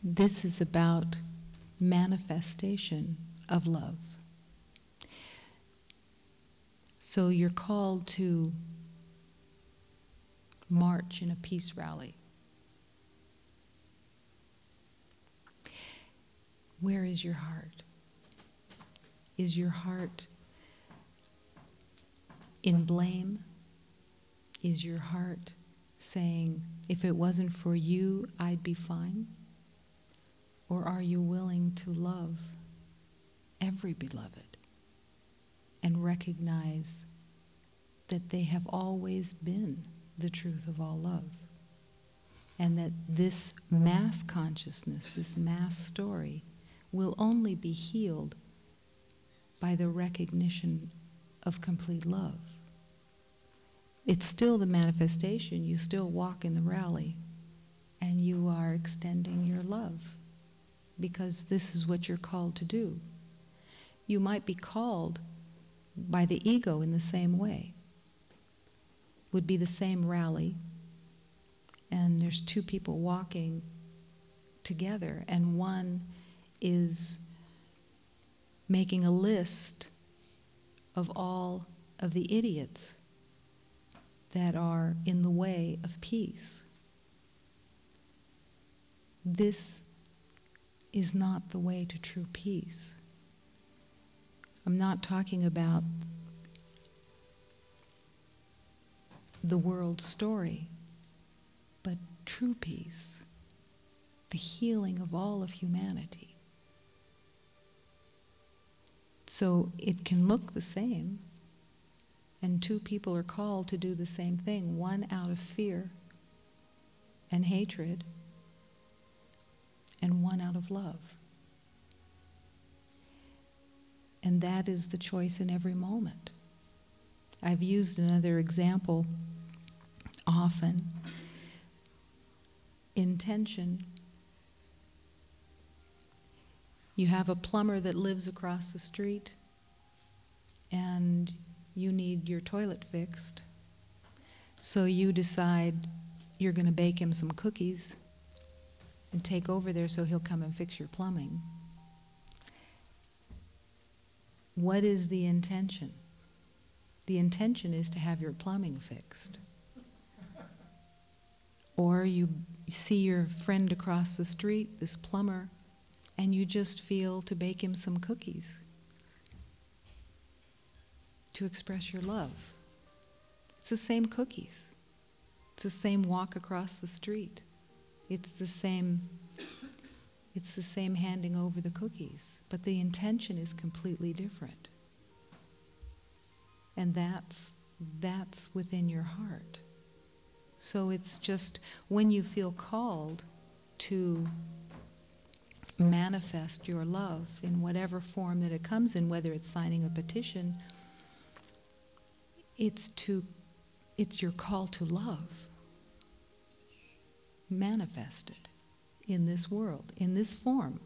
This is about manifestation of love. So you're called to march in a peace rally. Where is your heart? Is your heart in blame? Is your heart saying, if it wasn't for you, I'd be fine? Or are you willing to love every beloved and recognize that they have always been the truth of all love? And that this mass consciousness, this mass story, will only be healed by the recognition of complete love. It's still the manifestation. You still walk in the rally, and you are extending your love, because this is what you're called to do. You might be called by the ego in the same way. Would be the same rally, and there's two people walking together, and one is making a list of all of the idiots that are in the way of peace. This is not the way to true peace. I'm not talking about the world story, but true peace, the healing of all of humanity. So it can look the same, and two people are called to do the same thing, one out of fear and hatred, and one out of love. And that is the choice in every moment. I've used another example often. Intention. You have a plumber that lives across the street, and you need your toilet fixed. So you decide you're going to bake him some cookies and take over there so he'll come and fix your plumbing. What is the intention? The intention is to have your plumbing fixed. Or you see your friend across the street, this plumber, and you just feel to bake him some cookies to express your love. It's the same cookies. It's the same walk across the street. It's the same handing over the cookies, but the intention is completely different. And that's within your heart. So it's just when you feel called to manifest your love in whatever form that it comes in, whether it's signing a petition, it's your call to love manifested in this world, in this form.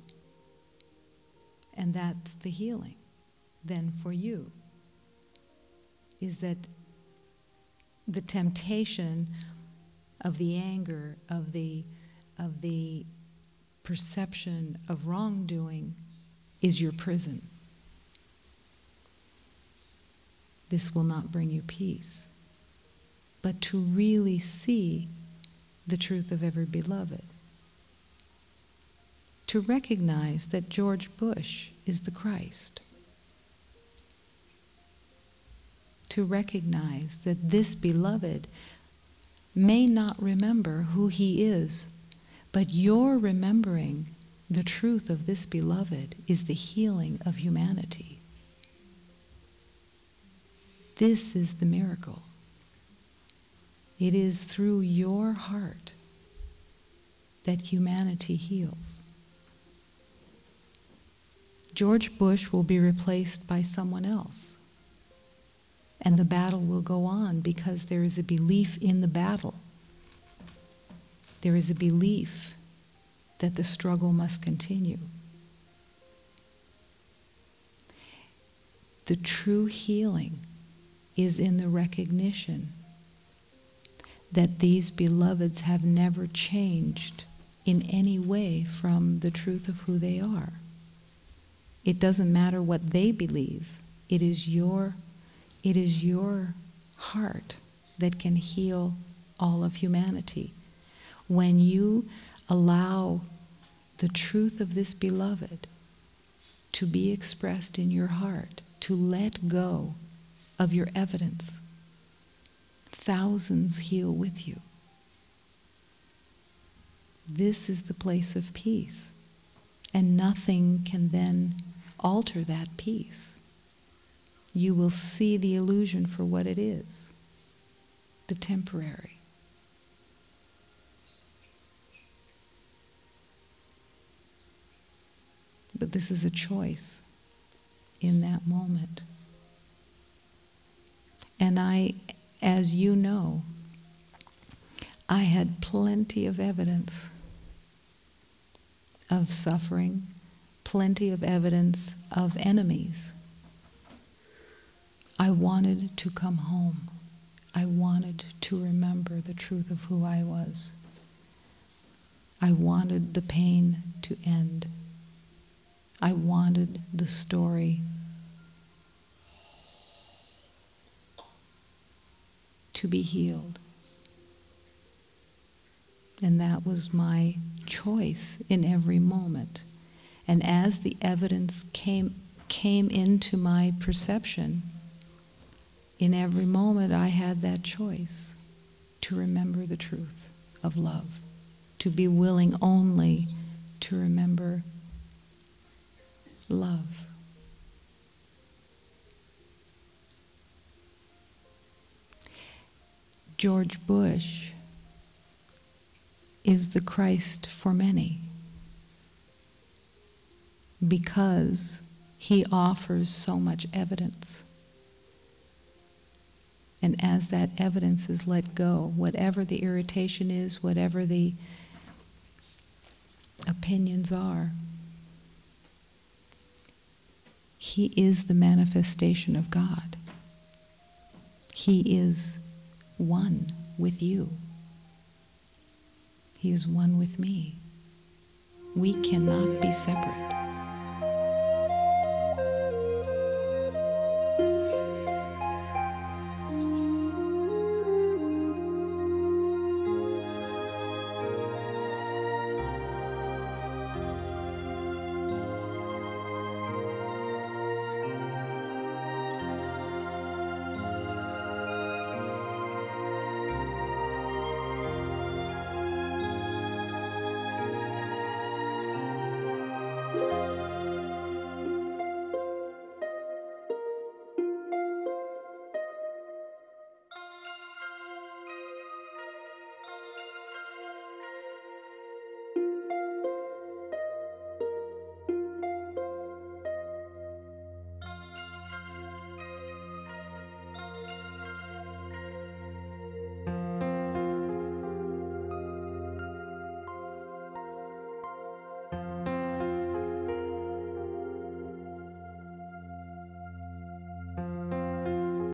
And that's the healing then for you, is that the temptation of the anger, of the perception of wrongdoing is your prison. This will not bring you peace. But to really see the truth of every beloved, to recognize that George Bush is the Christ, to recognize that this beloved may not remember who he is, but your remembering the truth of this beloved is the healing of humanity. This is the miracle. It is through your heart that humanity heals. George Bush will be replaced by someone else, and the battle will go on because there is a belief in the battle. There is a belief that the struggle must continue. The true healing is in the recognition that these beloveds have never changed in any way from the truth of who they are. It doesn't matter what they believe. It is your heart that can heal all of humanity. When you allow the truth of this beloved to be expressed in your heart, to let go of your evidence, thousands heal with you. This is the place of peace, and nothing can then alter that peace. You will see the illusion for what it is, the temporary. But this is a choice in that moment. And I, as you know, I had plenty of evidence of suffering, plenty of evidence of enemies. I wanted to come home. I wanted to remember the truth of who I was. I wanted the pain to end. I wanted the story to be healed. And that was my choice in every moment. And as the evidence came into my perception, in every moment I had that choice to remember the truth of love, to be willing only to remember love. George Bush is the Christ for many because he offers so much evidence. And as that evidence is let go, whatever the irritation is, whatever the opinions are, he is the manifestation of God. He is one with you. He is one with me. We cannot be separate.